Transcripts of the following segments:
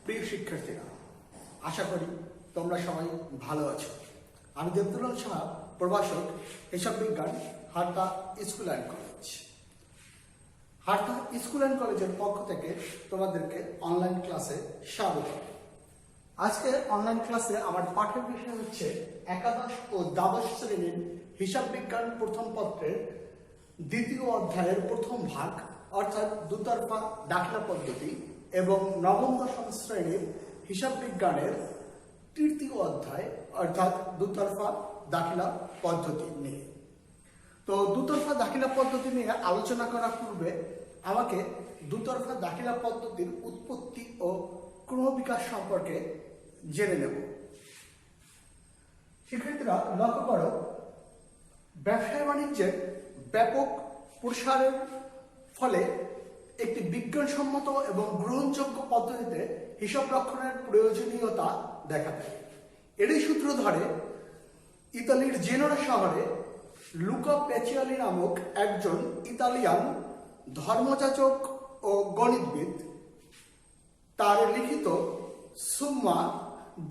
প্রিয় শিক্ষার্থীরা, আশা করি তোমরা সবাই ভালো আছো। আমি দেবদুলাল সাহা, প্রভাষক, হিসাব বিজ্ঞান, Harda school and college. Harda school and কলেজের পক্ষ থেকে তোমাদেরকে অনলাইন ক্লাসে স্বাগত। আজকে অনলাইন ক্লাসে আমার পাঠের বিষয় হচ্ছে একাদশ ও দ্বাদশ শ্রেণীর হিসাব বিজ্ঞান প্রথম পত্রের দ্বিতীয় অধ্যায়ের প্রথম ভাগ, অর্থাৎ দুতরফা দাখিলা পদ্ধতি, এবং নবম দশম শ্রেণীর হিসাব বিজ্ঞানের তৃতীয় অধ্যায়, অর্থাৎ দুতরফা দাখিলা পদ্ধতি নিয়ে। তো দুতরফা দাখিলা পদ্ধতি নিয়ে আলোচনা করার পূর্বে আমাকে দুতরফা দাখিলা পদ্ধতির উৎপত্তি ও ক্রমবিকাশ সম্পর্কে জেনে নেব। শিক্ষার্থীরা লক্ষ্য করো, ব্যবসায় বাণিজ্যের ব্যাপক প্রসারের ফলে একটি বিজ্ঞানসম্মত এবং গ্রহণযোগ্য পদ্ধতিতে হিসাব রক্ষণের প্রয়োজনীয়তা দেখা দেয়। এরই সূত্র ধরে ইতালির জেনোরা শহরে লুকা প্যাচিয়ালি নামক একজন ইতালিয়ান ধর্মযাজক ও গণিতবিদ তার লিখিত সুম্মা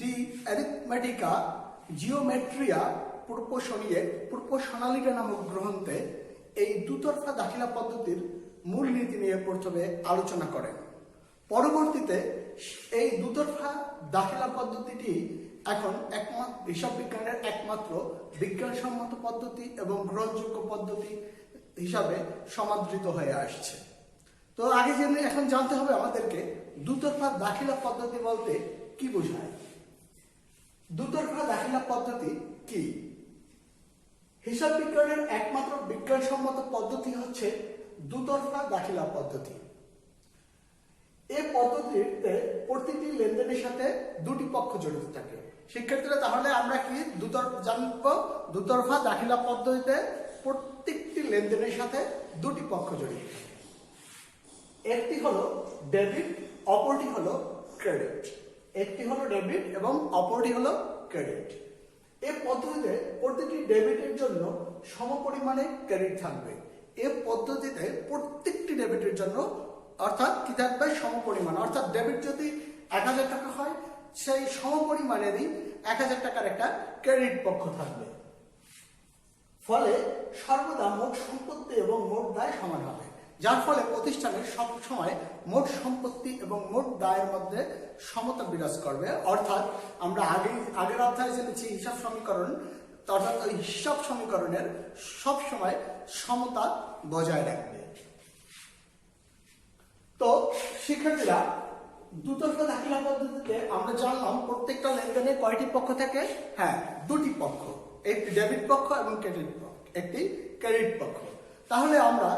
দি অ্যারিথমেটিকা জিওমেট্রিয়া প্রপোশনালিটা নামক গ্রন্থে এই দুতরফা দাখিলা পদ্ধতির মূলনীতি নিয়ে প্রথমে আলোচনা করেন। পরবর্তীতে এই দুতরফা দাখিলা পদ্ধতিটি এখন হিসাব বিজ্ঞানের একমাত্র বিজ্ঞানসম্মত পদ্ধতি এবং গ্রহণযোগ্য পদ্ধতি হিসাবে সমাদৃত হয়ে আসছে। তো আগে এখন জানতে হবে আমাদেরকে দুতরফা দাখিলা পদ্ধতি বলতে কি বোঝায়। দুতরফা দাখিলা পদ্ধতি কি? হিসাব বিজ্ঞানের একমাত্র বিজ্ঞানসম্মত পদ্ধতি হচ্ছে দুতরফা দাখিলা পদ্ধতি। এই পদ্ধতিতে প্রতিটি লেনদেনের সাথে দুটি পক্ষ জড়িত থাকে। শিক্ষার্থীরা, তাহলে আমরা কি জানবো? দুতরফা দাখিলা পদ্ধতিতে প্রত্যেকটি লেনদেনের সাথে দুটি পক্ষ জড়িত থাকে। একটি হলো ডেবিট, অপরটি হলো ক্রেডিট। একটি হলো ডেবিট এবং অপরটি হলো ক্রেডিট। এই পদ্ধতিতে প্রতিটি ডেবিটের জন্য সমপরিমাণে ক্রেডিট থাকবে। এই পদ্ধতিতে প্রত্যেকটি ডেবিটের জন্য অর্থাৎ কি থাকবে? সমপরিমাণ। অর্থাৎ ডেবিট যদি 1000 টাকা হয়, সেই সমপরিমাণেরই 1000 টাকার একটা ক্রেডিট পক্ষ থাকবে। ফলে সর্বদা মোট সম্পত্তি এবং মোট দায় সমান হবে, যার ফলে প্রতিষ্ঠানের সব সময় মোট সম্পত্তি এবং মোট দায়ের মধ্যে সমতা বিরাজ করবে। অর্থাৎ আমরা আগের অধ্যায়ে জেনেছি হিসাব সমীকরণ, অর্থাৎ ওই হিসাব সমীকরণের সব সময় সমতা বজায় রাখবে। তো শিক্ষার্থীরা, দুতরফা দাখিলা পদ্ধতিতে আমরা জানলাম প্রত্যেকটা লেনদেনে কয়টি পক্ষ থাকে? হ্যাঁ, দুটি পক্ষ, একটি ডেবিট পক্ষ এবং একটি ক্রেডিট পক্ষ। তাহলে আমরা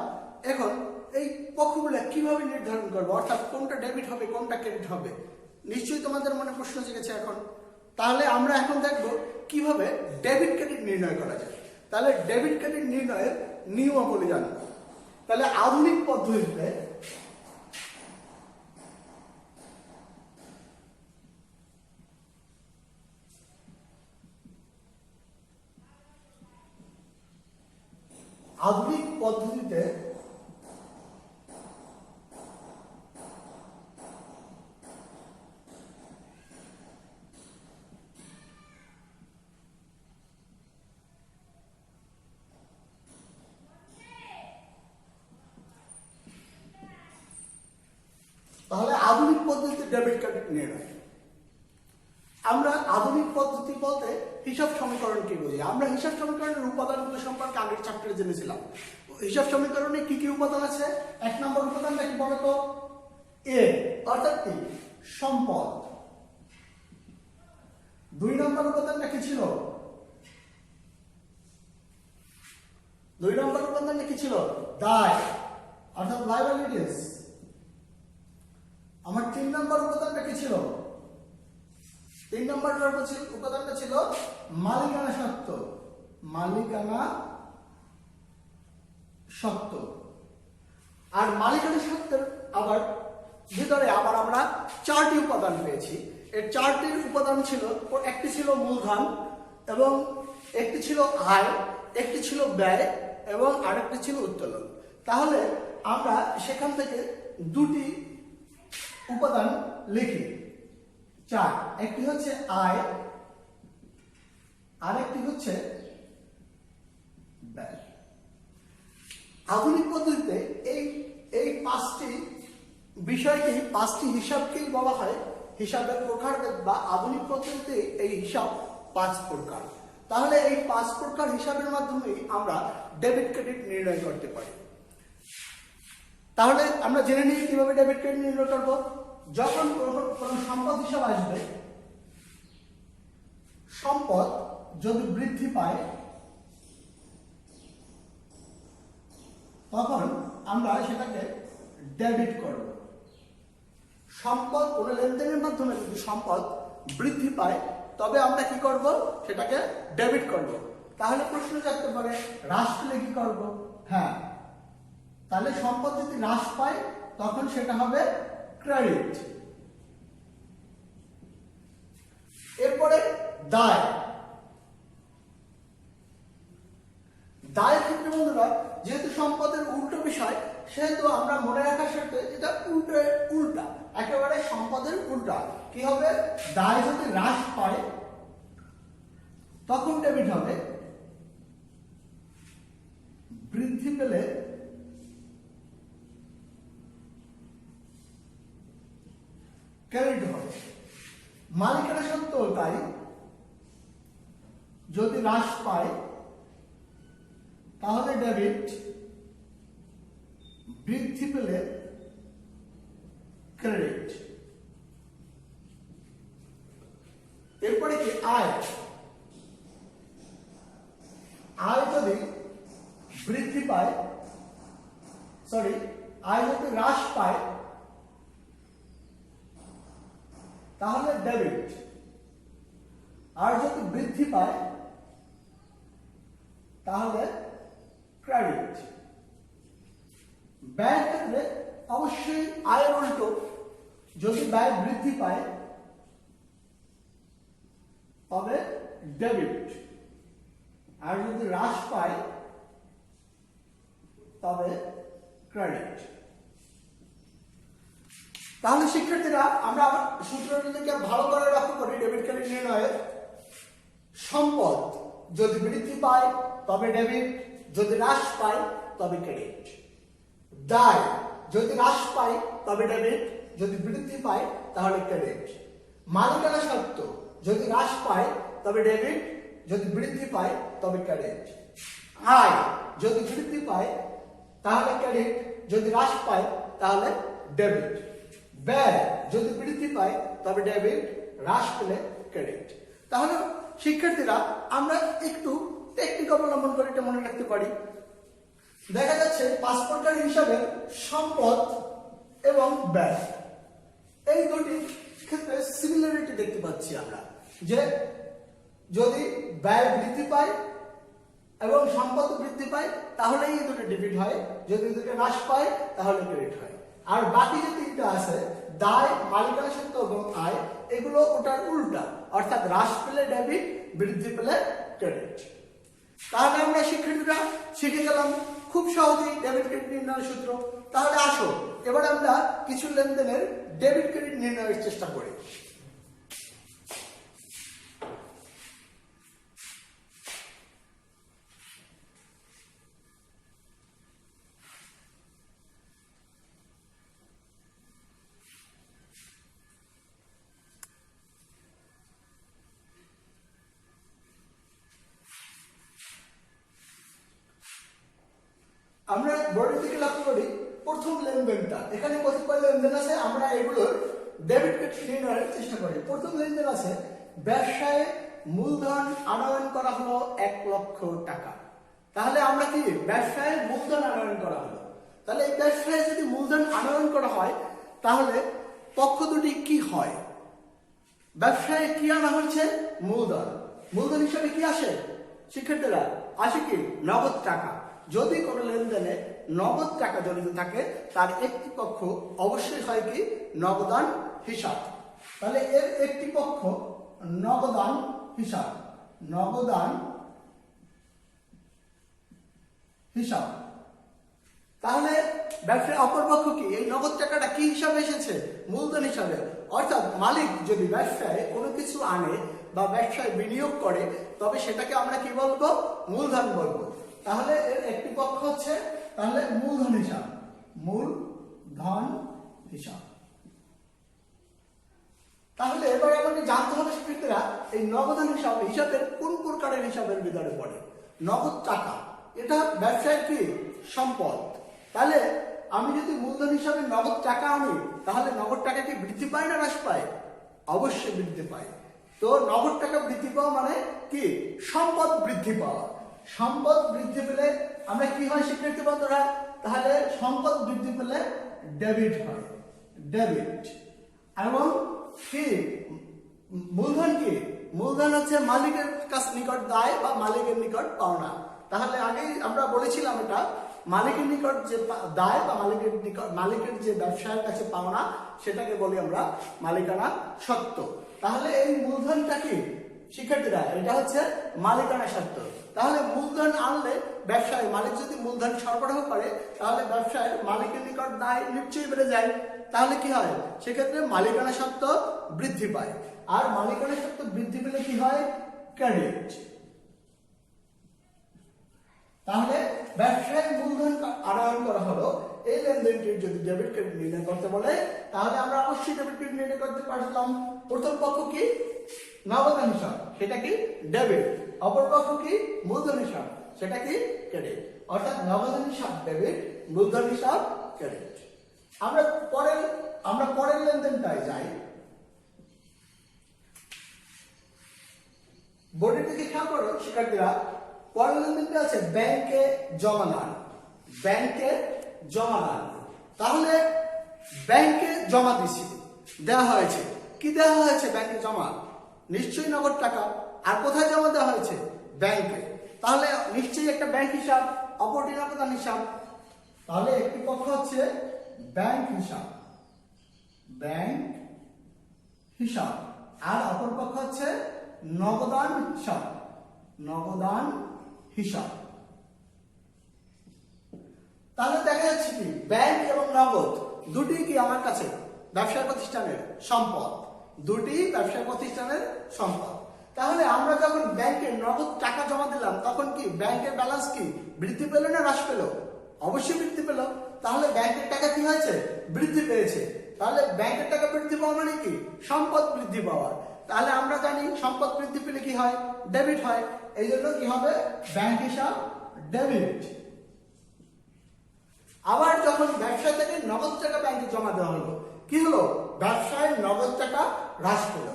এখন এই পক্ষগুলো কিভাবে নির্ধারণ করবো, অর্থাৎ কোনটা ডেবিট হবে কোনটা ক্রেডিট হবে? নিশ্চয়ই তোমাদের মনে প্রশ্ন জেগেছে এখন। তাহলে আমরা এখন দেখবো কিভাবে ডেবিট ক্রেডিট নির্ণয় করা যায়। তাহলে ডেবিট ক্রেডিট নির্ণয়ের নিয়মাবলী জানবো। তাহলে আধুনিক পদ্ধতিতে আধুনিক পদ্ধতিতে ডেবিট ক্রেডিট নির্ণয়। আমরা আধুনিক পদ্ধতি বলতে হিসাব সমীকরণ কি বুঝি? আমরা হিসাব সমীকরণের উপাদানগুলো সম্পর্কে আগের চ্যাপ্টারে জেনেছিলাম। হিসাব সমীকরণে কি কি উপাদান আছে? 1 নম্বর উপাদানটা কি বলতো? এ, অর্থাৎ কি? সম্পদ। 2 নম্বর উপাদানটা কি ছিল? 2 নম্বর উপাদানটা কি ছিল? দায়, অর্থাৎ লায়াবিলিটিস। আমার 3 নম্বর উপাদানটা কি ছিল? 3 নম্বর উপাদানটা ছিল মালিকানা সত্ত্ব। মালিকানা সত্ত্ব। আর মালিকানা সত্ত্বের আবার ভিতরে আমরা 4টি উপাদান পেয়েছি। এর 4টির উপাদান ছিল, একটি ছিল মূলধন, এবং একটি ছিল আয়, একটি ছিল ব্যয়, এবং আরেকটি ছিল উত্তোলন। তাহলে আমরা সেখান থেকে দুটি উপাদান লিখি। চার, একটি হচ্ছে আয়, আরেকটি হচ্ছে ব্যয়। আধুনিক পদ্ধতিতে এই পাঁচটি বিষয়কে, পাঁচটি হিসাবকেই বলা হয় হিসাবের প্রকারভেদ, বা আধুনিক পদ্ধতিতে এই হিসাব 5 প্রকার। তাহলে এই 5 প্রকার হিসাবের মাধ্যমে আমরা ডেবিট ক্রেডিট নির্ণয় করতে পারি। তাহলে আমরা জেনে নিই কিভাবে ডেবিট ক্রেডিট নির্ণয় করব। যখন কোনো সম্পদ হিসাব আসবে, সম্পদ যদি বৃদ্ধি পায় তখন আমরা সেটাকে ডেবিট করব। সম্পদ, কোনো লেনদেনের মাধ্যমে যদি সম্পদ বৃদ্ধি পায় তবে আমরা কি করব, সেটাকে ডেবিট করব। তাহলে প্রশ্ন জাগতে পারে হ্রাস পেলে কি করব? হ্যাঁ, তাহলে সম্পদ যদি হ্রাস পায় তখন সেটা হবে ক্রেডিট। এরপরে দায়। দায়ের ক্ষেত্রে বন্ধুরা, যেহেতু সম্পদের উল্টো বিষয়, সেহেতু আমরা মনে রাখার সাথে এটা উল্টা, একেবারে সম্পদের উল্টা। কি হবে? দায় যদি হ্রাস পায় তখন ডেবিট হবে, বৃদ্ধি পেলে ক্রেডিট হবে। মালিকানা সত্ত্ব তাই, যদি হ্রাস পায় তাহলে ডেবিট, বৃদ্ধি পেলে ক্রেডিট। এরপরে কি আয়। আয় যদি বৃদ্ধি পায়, আয় যদি হ্রাস পায় তাহলে ডেবিট, আর যদি বৃদ্ধি পায় তাহলে ক্রেডিট। ব্যয়ের ক্ষেত্রে অবশ্যই আয়ের উল্টো, যদি ব্যয় বৃদ্ধি পায় তবে ডেবিট, আর যদি হ্রাস পায় তবে ক্রেডিট। তাহলে শিক্ষার্থীরা, আমরা সূত্রটিকে ভালো করে লক্ষ্য করি। ডেবিট ক্রেডিট নির্ণয়ের: সম্পদ যদি বৃদ্ধি পায় তবে ডেবিট, যদি হ্রাস পায় তবে ক্রেডিট। দায় যদি হ্রাস পায় তবে ডেবিট, যদি বৃদ্ধি পায় তাহলে ক্রেডিট। মালিকানা সত্ত্ব যদি হ্রাস পায় তবে ডেবিট, যদি বৃদ্ধি পায় তবে ক্রেডিট। আয় যদি বৃদ্ধি পায় তাহলে ক্রেডিট, যদি হ্রাস পায় তাহলে ডেবিট। ব্যয় যদি বৃদ্ধি পায় তবে ডেবিট, হ্রাস পেলে ক্রেডিট। তাহলে শিক্ষার্থীরা, আমরা একটু টেকনিক অবলম্বন করে এটা মনে রাখতে পারি। দেখা যাচ্ছে 5 প্রকার হিসাবে সম্পদ এবং ব্যয়, এই দুটি ক্ষেত্রে সিমিলারিটি দেখতে পাচ্ছি আমরা, যে যদি ব্যয় বৃদ্ধি পায় এবং সম্পদ বৃদ্ধি পায় তাহলে এই দুটো ডেবিট হয়, যদি দুটো হ্রাস পায় তাহলে ক্রেডিট হয়। আর বাকি যে তিনটা আছে, দায়, মালিকানা সত্ত্ব এবং আয়, এগুলো ওটার উল্টা, অর্থাৎ হ্রাস পেলে ডেবিট, বৃদ্ধি পেলে ক্রেডিট। তাহলে আমরা শিক্ষার্থীরা শিখে গেলাম খুব সহজেই ডেবিট ক্রেডিট নির্ণয়ের সূত্র। তাহলে আসো এবার আমরা কিছু লেনদেনের ডেবিট ক্রেডিট নির্ণয়ের চেষ্টা করি। আমরা বোর্ডের দিকে লক্ষ্য করি। প্রথম লেনদেনটা, এখানে কতিপয় লেনদেন আছে, আমরা এগুলোর ডেবিট ক্রেডিট নির্ণয়ের চেষ্টা করি। প্রথম লেনদেন আছে, ব্যবসায় মূলধন আনয়ন করা হলো 1 লক্ষ টাকা। তাহলে আমরা কি, ব্যবসায় মূলধন আনয়ন করা হলো। তাহলে এই ব্যবসায় যদি মূলধন আনয়ন করা হয় তাহলে পক্ষ দুটি কি হয়? ব্যবসায় কি আনা হচ্ছে? মূলধন। মূলধন হিসাবে কি আসে শিক্ষার্থীরা? আসে কি? নগদ টাকা। যদি কোনো লেনদেনে নগদ টাকা জড়িত থাকে তার একটি পক্ষ অবশ্যই হয় কি? নগদান হিসাব। তাহলে এর একটি পক্ষ নগদান হিসাব, নগদান হিসাব। তাহলে ব্যবসায় অপরপক্ষ কি, এই নগদ টাকাটা কি হিসাবে এসেছে? মূলধন হিসাবে। অর্থাৎ মালিক যদি ব্যবসায় কোনো কিছু আনে বা ব্যবসায় বিনিয়োগ করে, তবে সেটাকে আমরা কি বলবো? মূলধন বলবো। তাহলে এর একটি পক্ষ হচ্ছে তাহলে মূলধন হিসাব, মূলধন হিসাব। তাহলে এবার আমাকে জানতে হবে শিক্ষার্থীরা, এই নগদান হিসাব হিসাবের কোন প্রকারের হিসাবের ভিতরে পড়ে? নগদ টাকা, এটা ব্যবসায়ের কি সম্পদ। তাহলে আমি যদি মূলধন হিসাবে নগদ টাকা আনি, তাহলে নগদ টাকা কি বৃদ্ধি পায় না হ্রাস পায়? অবশ্যই বৃদ্ধি পায়। তো নগদ টাকা বৃদ্ধি পাওয়া মানে কি? সম্পদ বৃদ্ধি পাওয়া। সম্পদ বৃদ্ধি পেলে আমরা কি হয় শিক্ষার্থী বন্ধুরা? তাহলে সম্পদ বৃদ্ধি পেলে ডেবিট হয়, ডেবিট। এবং কি মূলধন কি? মূলধন হচ্ছে মালিকের কাছ নিকট দায় বা মালিকের নিকট পাওনা। তাহলে আগেই আমরা বলেছিলাম এটা মালিকের নিকট যে দায় বা মালিকের যে ব্যবসায়ের কাছে পাওনা, সেটাকে বলি আমরা মালিকানা সত্ত্ব। তাহলে এই মূলধনটা কি শিক্ষার্থীরা? এটা হচ্ছে মালিকানা সত্ত্ব। তাহলে মূলধন আনলে ব্যবসায় মালিক যদি মূলধন সরবরাহ করে, তাহলে ব্যবসায় মালিকের নিকট দায় নিশ্চয়ই বেড়ে যায়। তাহলে কি হয়? সেক্ষেত্রে মালিকানা সত্ত্ব বৃদ্ধি পায়। আর মালিকানা সত্ত্ব বৃদ্ধি পেলে কি হয়? ক্রেডিট। তাহলে ব্যবসায় মূলধন আনয়ন করা হলো, এই লেনদেনটির যদি ডেবিট ক্রেডিট নির্ণয় করতে বলে, তাহলে আমরা অবশ্যই ডেবিট ক্রেডিট নির্ণয় করতে পারলাম। প্রথম পক্ষ কি? নগদান হিসাব, সেটা কি? ডেবিট। অপর পক্ষ কি? মূলধন হিসাব, সেটা কি? ক্রেডিট। অর্থাৎ নগদান হিসাব ডেবিট, মূলধন হিসাব ক্রেডিট। আমরা পরের লেনদেনটায় যাই। বোর্ডের দিকে খেয়াল করো শিক্ষার্থীরা, পরের লেনদেনটা আছে ব্যাংকে জমা দান। ব্যাংকে জমা দান। তাহলে ব্যাংকে জমা দিছি, দেওয়া হয়েছে। কি দেওয়া হয়েছে? ব্যাংকে জমা, নিশ্চয়ই নগদ টাকা। আর কোথায় জমা দেওয়া হয়েছে? ব্যাংকে। তাহলে নিশ্চয়ই একটা ব্যাংক হিসাব, অপরটি নগদান হিসাব। তাহলে একটি পক্ষ হচ্ছে ব্যাংক হিসাব, ব্যাংক হিসাব। আর অপর পক্ষ হচ্ছে নগদান হিসাব, নগদান হিসাব। তাহলে দেখা যাচ্ছে কি ব্যাংক এবং নগদ দুটি কি আমার কাছে ব্যবসায় প্রতিষ্ঠানের সম্পদ, দুটি ব্যবসায় প্রতিষ্ঠানের সম্পদ। তাহলে আমরা যখন ব্যাংকে নগদ টাকা জমা দিলাম, তখন কি ব্যাংকের ব্যালেন্স কি বৃদ্ধি পেল না হ্রাস পেল? অবশ্যই বৃদ্ধি পেল। তাহলে ব্যাংকের টাকা কি হয়েছে? বৃদ্ধি পেয়েছে। তাহলে ব্যাংকের টাকা বৃদ্ধি পাওয়া মানে কি? সম্পদ বৃদ্ধি পাওয়া। তাহলে আমরা জানি সম্পদ বৃদ্ধি পেলে কি হয়? ডেবিট হয়। এই জন্য কি হবে? ব্যাংক হিসাব ডেবিট। আবার যখন ব্যবসা থেকে নগদ টাকা ব্যাংকে জমা দেওয়া হলো, কি হলো? ব্যবসায় নগদ টাকা হ্রাস পেল।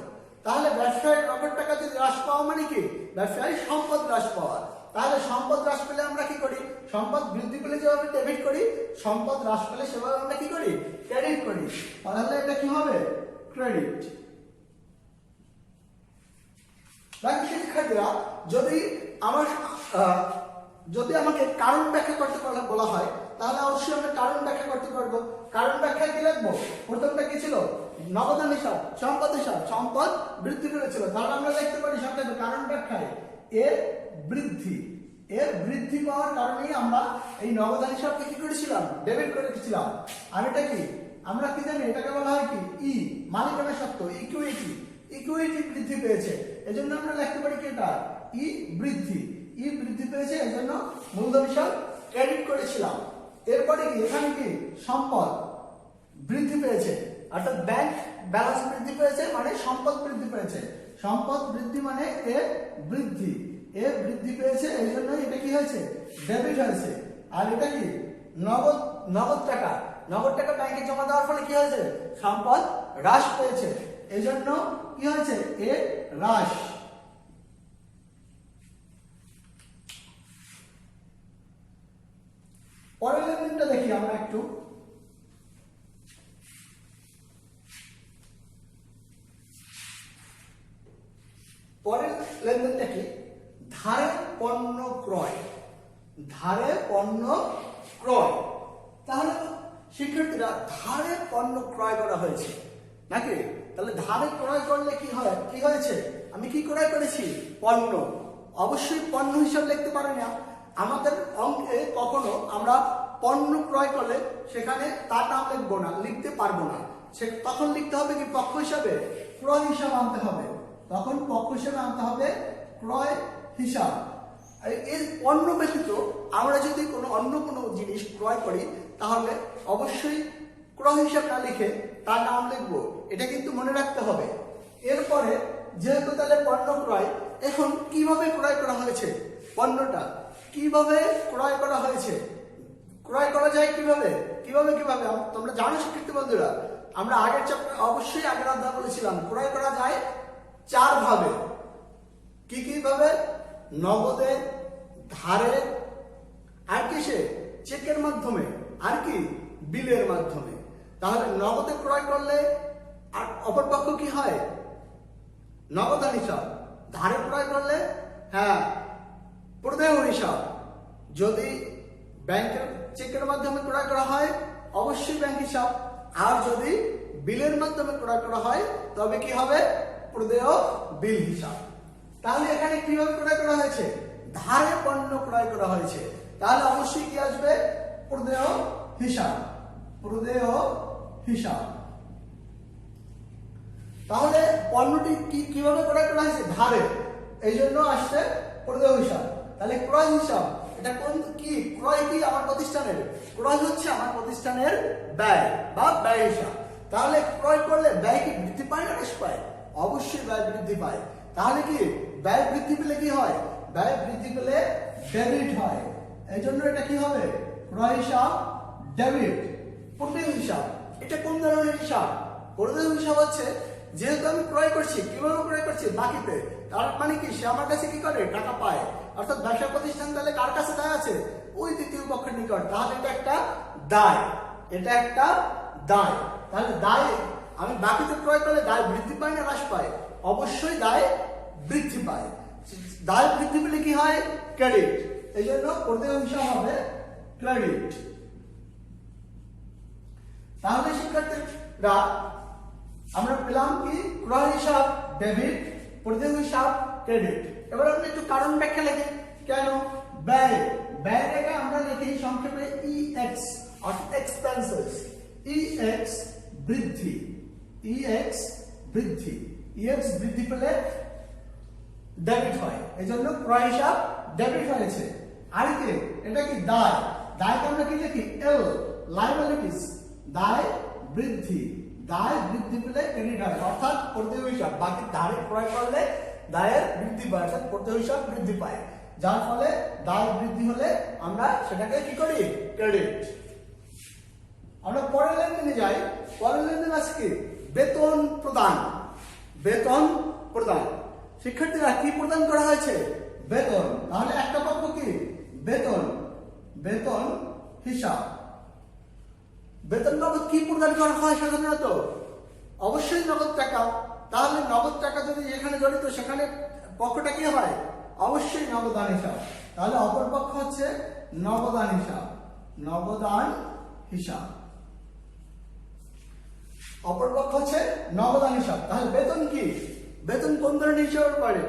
তাহলে ব্যবসায় নগদ টাকা যদি হ্রাস পাওয়া মানে কি? ব্যবসায় সম্পদ হ্রাস পাওয়া। তাহলে সম্পদ হ্রাস পেলে আমরা কি করি? সম্পদ বৃদ্ধি পেলে যেভাবে ডেবিট করি, সম্পদ হ্রাস পেলে সেভাবে আমরা কি করি? ক্রেডিট করি। তাহলে এটা কি হবে? ক্রেডিট। শিক্ষার্থীরা, যদি আমাকে কারণ ব্যাখ্যা করতে বলা হয়, তাহলে অবশ্যই আমরা কারণ ব্যাখ্যা করতে পারবো। কারণ ব্যাখ্যায় কি লিখবো? প্রথমটা কি ছিল? নগদান হিসাব, সম্পদ হিসাব, সম্পদ বৃদ্ধি পেয়েছিল। তাহলে আমরা লিখতে পারি সংক্ষেপে কারণ ব্যাখ্যায় এর বৃদ্ধি। এর বৃদ্ধি পাওয়ার কারণেই আমরা এই নগদান হিসাবকে কি করেছিলাম? ডেবিট করে দিয়েছিলাম। আর এটা কি আমরা কি জানি? এটাকে বলা হয় কি? ই, মালিকানা সত্ত্ব, ইকুইটি। ইকুইটি বৃদ্ধি পেয়েছে, এজন্য আমরা লিখতে পারি কি? এটা ই বৃদ্ধি। ই বৃদ্ধি পেয়েছে, এজন্য মূলধন হিসাব ক্রেডিট করেছিলাম। এরপরে কি? এখানে কি? সম্পদ বৃদ্ধি পেয়েছে, অর্থাৎ ব্যাংক ব্যালেন্স বৃদ্ধি পেয়েছে মানে সম্পদ বৃদ্ধি পেয়েছে। সম্পদ বৃদ্ধি মানে এ বৃদ্ধি। এ বৃদ্ধি পেয়েছে, এই জন্য এটা কি হয়েছে? ডেবিট হয়েছে। আর এটা কি? নগদ টাকা। নগদ টাকা ব্যাংকে জমা দেওয়ার ফলে কি হয়েছে? সম্পদ হ্রাস পেয়েছে, এই জন্য কি হয়েছে? এ হ্রাস। পরের লেনদেনটা দেখি আমরা একটু। পরের লেনদেনটা কি? ধারে পণ্য ক্রয়। ধারে পণ্য ক্রয়। তাহলে শিক্ষার্থীরা, ধারে পণ্য ক্রয় করা হয়েছে নাকি? তাহলে ধারে ক্রয় করলে কি হয়? কি হয়েছে? আমি কি ক্রয় করেছি? পণ্য। অবশ্যই পণ্য হিসাব লিখতে পারি না। আমাদের অঙ্কে কখনো আমরা পণ্য ক্রয় করলে সেখানে তার নাম লিখবো না, লিখতে পারবো না। সে তখন লিখতে হবে কি পক্ষ হিসাবে ক্রয় হিসাব আনতে হবে, তখন পক্ষ হিসাবে আনতে হবে ক্রয় হিসাব। এই পণ্য ব্যতীত আমরা যদি অন্য কোনো জিনিস ক্রয় করি তাহলে অবশ্যই ক্রয় হিসাব না লিখে তার নাম লিখবো, এটা কিন্তু মনে রাখতে হবে। এরপরে যেহেতু তাহলে পণ্য ক্রয়, এখন কিভাবে ক্রয় করা হয়েছে, পণ্যটা কিভাবে ক্রয় করা হয়েছে, ক্রয় করা যায় কিভাবে কিভাবে কিভাবে তোমরা জানো শিক্ষার্থী বন্ধুরা, আমরা আগের চ্যাপ্টার অবশ্যই আগের অধ্যায় বলেছিলাম ক্রয় করা যায় 4 ভাবে। কি কি ভাবে? নগদে, ধারে, আর কিসে? চেকের মাধ্যমে, আর কি বিলের মাধ্যমে। তাহলে নগদে ক্রয় করলে আর অপরপক্ষ কি হয়? নগদান হিসাব। ধারে ক্রয় করলে হ্যাঁ প্রদেয় হিসাব। যদি ব্যাংকের চেকের মাধ্যমে ক্রয় করা হয় অবশ্যই ব্যাংক হিসাব, আর যদি বিলের মাধ্যমে ক্রয় করা হয় তবে কি হবে? প্রদেয় বিল হিসাব। তাহলে এখানে কিভাবে ক্রয় করা হয়েছে? ধারে পণ্য ক্রয় করা হয়েছে, তাহলে অবশ্যই কি আসবে? প্রদেয় হিসাব, প্রদেয় হিসাব। তাহলে পণ্যটি কিভাবে ক্রয় করা হয়েছে? ধারে, এই জন্য আসছে প্রদেয় হিসাব। তাহলে ক্রয় হিসাব এটা কোন কি? ক্রয় কি আমার প্রতিষ্ঠানের? ক্রয় হচ্ছে আমার প্রতিষ্ঠানের ব্যয় বা ব্যয় হিসাব। তাহলে ক্রয় করলে ব্যয় কি বৃদ্ধি পায় না হ্রাস পায়? অবশ্যই ব্যয় বৃদ্ধি পায়। তাহলে কি ব্যয় বৃদ্ধি পেলে কি হয়? ব্যয় বৃদ্ধি পেলে ডেবিট হয়, এই জন্য এটা কি হবে? ক্রয় হিসাব ডেবিট। প্রদেয় হিসাব এটা কোন ধরনের হিসাব? প্রদেয় হিসাব হচ্ছে যেহেতু আমি ক্রয় করছি, কিভাবে ক্রয় করছি? বাকিতে। তার মানে কি সে আমার কাছে কি করে? টাকা পায়। অর্থাৎ ব্যবসা প্রতিষ্ঠান তাহলে কার কাছে দায় আছে? ওই তৃতীয় পক্ষের নিকট। তাহলে এটা একটা দায়, এটা একটা দায়। তাহলে দায় আমি বাকিতে ক্রয় করলে দায় বৃদ্ধি পায় না হ্রাস পায়? অবশ্যই দায় বৃদ্ধি পায়। দায় বৃদ্ধি পেলে কি হয়? ক্রেডিট। এই জন্য প্রদেয় হিসাব হবে ক্রেডিট। তাহলে শিক্ষার্থীরা আমরা পেলাম কি? ক্রয় হিসাব ডেবিট, প্রদেয় হিসাব ক্রেডিট। এবার আমরা একটু কারণ ব্যাখ্যা লিখি। কেন? ব্যয়, ব্যয়টাকে আমরা লিখি সংক্ষেপে ইএক্স অর্থাৎ এক্সপেন্সেস। ইএক্স বৃদ্ধি, ইএক্স বৃদ্ধি। ইএক্স বৃদ্ধি পেলে ডেবিট হয়, এই জন্য ক্রয় হিসাব ডেবিট হয়েছে। আর কি এটা কি? দায়। দায়কে আমরা কি লিখি? এল, লায়াবিলিটিস। দায় বৃদ্ধি, দায় বৃদ্ধি পেলে ক্রেডিট হয়, অর্থাৎ প্রদেয় হিসাব। বাকি ধারে ক্রয় করলে দায়ের বৃদ্ধি পায়, অর্থাৎ প্রদেয় হিসাব বৃদ্ধি পায়, যার ফলে দায় বৃদ্ধি হলে আমরা সেটাকে কি করি? ক্রেডিট। আমরা পরের লেনদেনে যাই। পরের লেনদেন আছে কি? বেতন প্রদান। বেতন প্রদান। শিক্ষার্থীরা কি প্রদান করা হয়েছে? বেতন। তাহলে একটা পক্ষ কি? বেতন, বেতন হিসাব। বেতন বাবদ কি প্রদান করা হয় সাধারণত? অবশ্যই নগদ টাকা। তাহলে নগদ টাকা যদি যেখানে জড়িত সেখানে পক্ষটা কি হয়? অবশ্যই নগদান হিসাব। তাহলে অপর পক্ষ হচ্ছে নগদান হিসাব, নগদান হিসাব। অপর পক্ষ হচ্ছে নগদান হিসাব। তাহলে বেতন কি? বেতন কোন ধরনের হিসাব করে?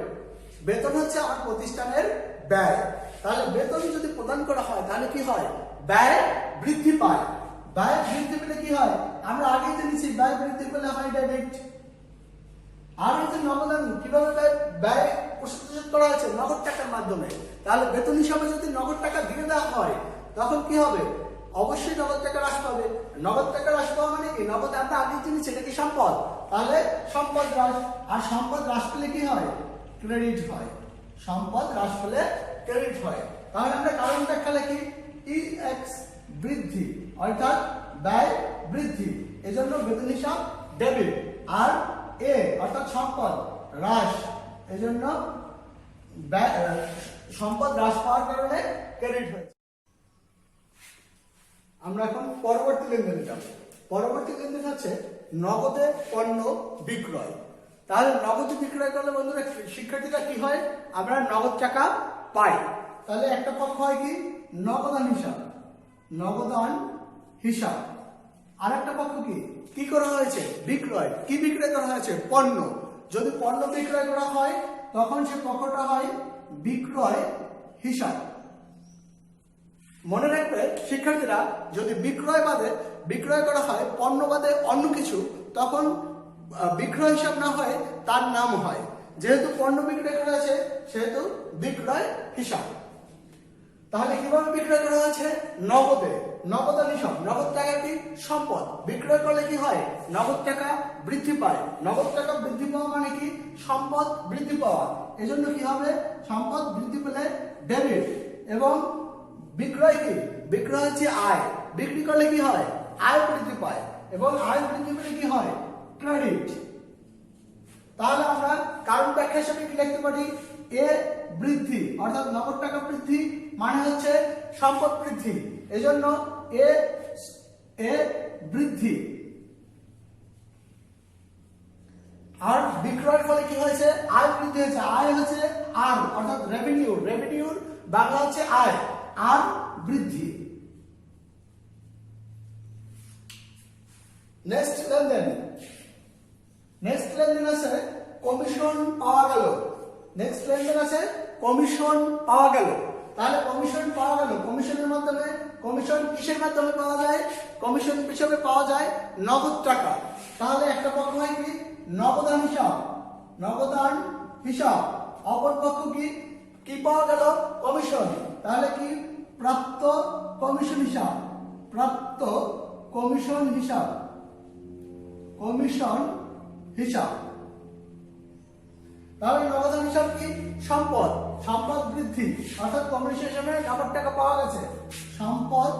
বেতন হচ্ছে আমার প্রতিষ্ঠানের ব্যয়। তাহলে বেতন যদি প্রদান করা হয় তাহলে কি হয়? ব্যয় বৃদ্ধি পায়। ব্যয় বৃদ্ধি পেলে কি হয়? আমরা আগেই জেনেছি ব্যয় বৃদ্ধি পেলে হয় ডেবিট। আর এই যে নগদান, কিভাবে ব্যয় প্রস্তুত করা হয়েছে? নগদ টাকার মাধ্যমে। তাহলে বেতন হিসাবে যদি নগদ টাকা দিয়ে দেওয়া হয় তখন কি হবে? অবশ্যই নগদ টাকা হ্রাস পাবে। নগদ টাকা হ্রাস পাওয়া মানে কি? নগদ আমরা আগেই জেনেছি এটা কি? সম্পদ। তাহলে সম্পদ হ্রাস, আর সম্পদ হ্রাস পেলে কি হয়? ক্রেডিট হয়। সম্পদ হ্রাস পেলে ক্রেডিট হয়। তাহলে আমরা কারণ ব্যাখ্যা লিখি ইএক্স বৃদ্ধি, অর্থাৎ ব্যয় বৃদ্ধি, এজন্য বেতন হিসাব ডেবিট। আর এ অর্থাৎ সম্পদ হ্রাস, এজন্য সম্পদ হ্রাস পাওয়ার কারণে ক্রেডিট হয়েছে। আমরা এখন পরবর্তী লেনদেনে যাব। পরবর্তী লেনদেন হচ্ছে নগদে পণ্য বিক্রয়। তাহলে নগদে বিক্রয় করলে বন্ধুরা শিক্ষার্থীরা কি হয়? আমরা নগদ টাকা পাই। তাহলে একটা পক্ষ হয় কি? নগদান হিসাব, নগদান হিসাব। আর একটা পক্ষ কি? কি করা হয়েছে? বিক্রয়। কি বিক্রয় করা হয়েছে? পণ্য। যদি পণ্য বিক্রয় করা হয় তখন সে পক্ষটা হয় বিক্রয় হিসাব। মনে রাখবে শিক্ষার্থীরা, যদি বিক্রয় করা হয় পণ্য বাদে অন্য কিছু, তখন বিক্রয় হিসাব না হয় তার নাম হয়। যেহেতু পণ্য বিক্রয় করা আছে সেহেতু বিক্রয় হিসাব। তাহলে কিভাবে বিক্রয় করা হয়েছে? নগদান হিসাব। নগদ টাকা কি? সম্পদ। বিক্রয় করলে কি হয়? নগদ টাকা বৃদ্ধি পায়। নগদ টাকা বৃদ্ধি পাওয়া মানে কি? সম্পদ বৃদ্ধি পাওয়া। এজন্য কি হবে? সম্পদ বৃদ্ধি পেলে ডেবিট। এবং বিক্রয় কি? বিক্রয় হচ্ছে আয়। বিক্রি করলে কি হয়? আয় বৃদ্ধি পায়। এবং আয় বৃদ্ধি পেলে কি হয়? ক্রেডিট। তাহলে আমরা কারণ ব্যাখ্যা হিসেবে কি লিখতে পারি? এ বৃদ্ধি, অর্থাৎ নগদ টাকা বৃদ্ধি মানে হচ্ছে সম্পদ বৃদ্ধি। এজন্য এ বৃদ্ধি। আর বিক্রয়ের ফলে কি হয়েছে? আয় বৃদ্ধি হয়েছে। আয় হচ্ছে আর, অর্থাৎ রেভিনিউ। রেভিনিউর বাংলা হচ্ছে আয়। আর বৃদ্ধি। নেক্সট লেনদেন আছে কমিশন পাওয়া গেল। তাহলে কমিশন পাওয়া গেল। কমিশনের মাধ্যমে, কমিশন কিসের মাধ্যমে পাওয়া যায়? কমিশন হিসেবে পাওয়া যায় নগদ টাকা। তাহলে একটা পক্ষ হয় কি? নগদান হিসাব। অপর পক্ষ কি পাওয়া গেল? কমিশন। তাহলে কি? প্রাপ্ত কমিশন হিসাব। তাহলে নগদান হিসাব কি? সম্পদ বৃদ্ধি, অর্থাৎ কমিশন হিসাবে নগদ টাকা পাওয়া গেছে। সম্পদ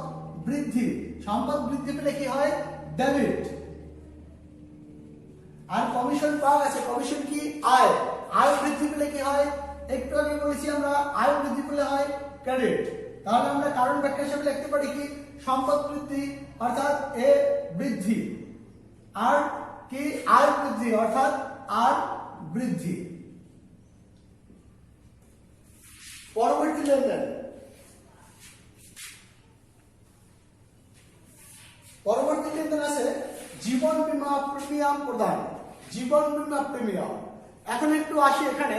বৃদ্ধি পেলে কি হয়? ডেবিট। আর কমিশন পাওয়া গেছে। কমিশন কি? আয় বৃদ্ধি পেলে কি হয়? একটু আগে বলেছি আমরা, আয় বৃদ্ধি পেলে হয় ক্রেডিট। তাহলে আমরা কারণ ব্যাখ্যা হিসেবে লিখতে পারি কি? সম্পদ বৃদ্ধি, অর্থাৎ এ বৃদ্ধি। আর কি? আয় বৃদ্ধি, অর্থাৎ আর বৃদ্ধি। পরবর্তী লেনদেন আছে জীবন বীমা প্রিমিয়াম প্রদান। এখন একটু আসি এখানে।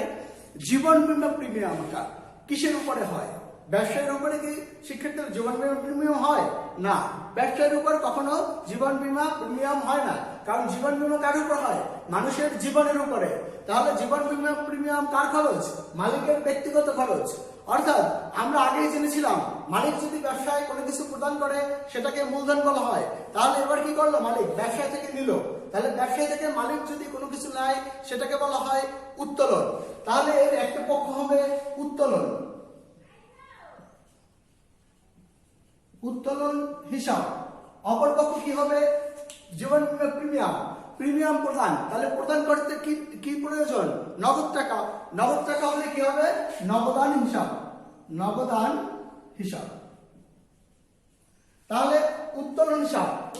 জীবন বীমা প্রিমিয়ামটা কিসের উপরে হয়? ব্যবসায়ের উপরে কি শিক্ষার্থীর জীবন বীমা প্রিমিয়াম হয়? না, ব্যবসায়ের উপর কখনো জীবন বীমা প্রিমিয়াম হয় না। কারণ জীবন বীমা কার উপর হয়? মানুষের জীবনের উপরে। তাহলে জীবন বীমা প্রিমিয়াম কার খরচ? মালিকের ব্যক্তিগত খরচ। অর্থাৎ আমরা আগেই জেনেছিলাম, মালিক যদি ব্যবসায় কোনো কিছু প্রদান করে সেটাকে মূলধন বলা হয়। তাহলে এবার কি করলো? মালিক ব্যবসায় থেকে নিল। তাহলে ব্যবসায় থেকে মালিক যদি কোনো কিছু নেয় সেটাকে বলা হয় উত্তোলন। তাহলে এর একটা পক্ষ হবে উত্তোলন হিসাব। অপর পক্ষ কি হবে? জীবন বীমা প্রিমিয়াম প্রদান। তাহলে প্রদান করতে কি প্রয়োজন? নগদ টাকা হলে কি হবে? নগদান হিসাব। তাহলে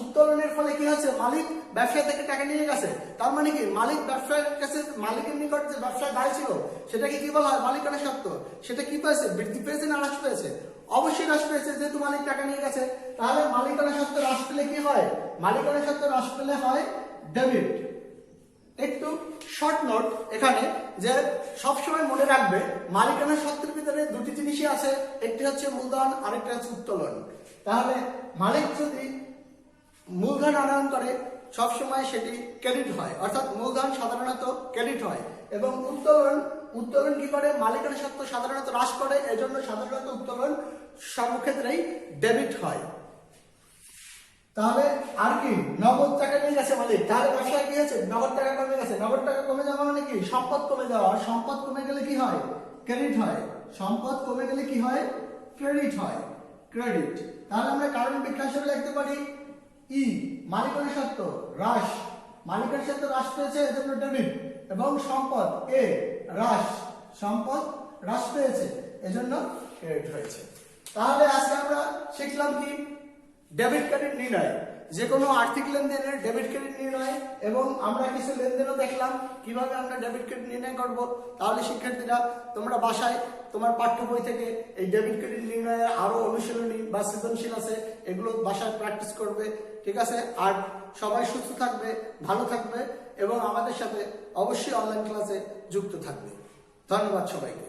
উত্তোলনের ফলে কি হচ্ছে? মালিক ব্যবসা থেকে টাকা নিয়ে গেছে। তার মানে কি? মালিক ব্যবসায়ের কাছে, মালিকের নিকট যে ব্যবসায় দায় ছিল সেটাকে কি বলা হয়? মালিকানা সত্ত্ব। সেটা কি পেয়েছে? বৃদ্ধি পেয়েছে না হ্রাস পেয়েছে? অবশ্যই হ্রাস পেয়েছে, যেহেতু মালিক টাকা নিয়ে গেছে। তাহলে মালিকানা সত্ত্ব হ্রাস পেলে কি হয়? মালিকানা সত্ত্ব হ্রাস পেলে হয় ডেবিট। একটু শর্ট নোট এখানে, যে সবসময় মনে রাখবে মালিকানা সত্ত্বের ভিতরে দুটি জিনিসই আছে, একটি হচ্ছে মূলধন, আরেকটি হচ্ছে উত্তোলন। তাহলে মালিক যদি মূলধন আনয়ন করে সবসময় সেটি ক্রেডিট হয়, অর্থাৎ মূলধন সাধারণত ক্রেডিট হয়। এবং উত্তোলন কি করে? মালিকানা সত্ত্ব সাধারণত হ্রাস করে, এজন্য সাধারণত উত্তোলন সর্বক্ষেত্রেই ডেবিট হয়। তাহলে আর কি? নগদ টাকা নিয়ে গেছে মালিক, তাহলে ব্যবসায় কি হয়েছে? নগদ টাকা কমে গেছে। নগদ টাকা কমে যাওয়া মানে কি? সম্পদ কমে যাওয়া। সম্পদ কমে গেলে কি হয়? ক্রেডিট হয়। সম্পদ কমে গেলে কি হয়? ক্রেডিট হয়। তাহলে আমরা কারণ ব্যাখ্যা হিসেবে লিখতে পারি মালিকানা সত্ত্ব হ্রাস। মালিকানা সত্ত্ব হ্রাস পেয়েছে, এজন্য ডেবিট। এবং সম্পদ হ্রাস পেয়েছে, এজন্য ক্রেডিট হয়েছে। তাহলে আজকে আমরা শিখলাম কি? ডেবিট ক্রেডিট নির্ণয়। যে কোনো আর্থিক লেনদেনের ডেবিট ক্রেডিট নির্ণয়, এবং আমরা কিছু লেনদেনও দেখলাম কিভাবে আমরা ডেবিট ক্রেডিট নির্ণয় করব। তাহলে শিক্ষার্থীরা, তোমরা বাসায় তোমার পাঠ্য বই থেকে এই ডেবিট ক্রেডিট নির্ণয়ের আরো অনুশীলনী বা সৃজনশীল আছে, এগুলো বাসায় প্র্যাকটিস করবে। ঠিক আছে? আর সবাই সুস্থ থাকবে, ভালো থাকবে, এবং আমাদের সাথে অবশ্যই অনলাইন ক্লাসে যুক্ত থাকবে। ধন্যবাদ সবাইকে।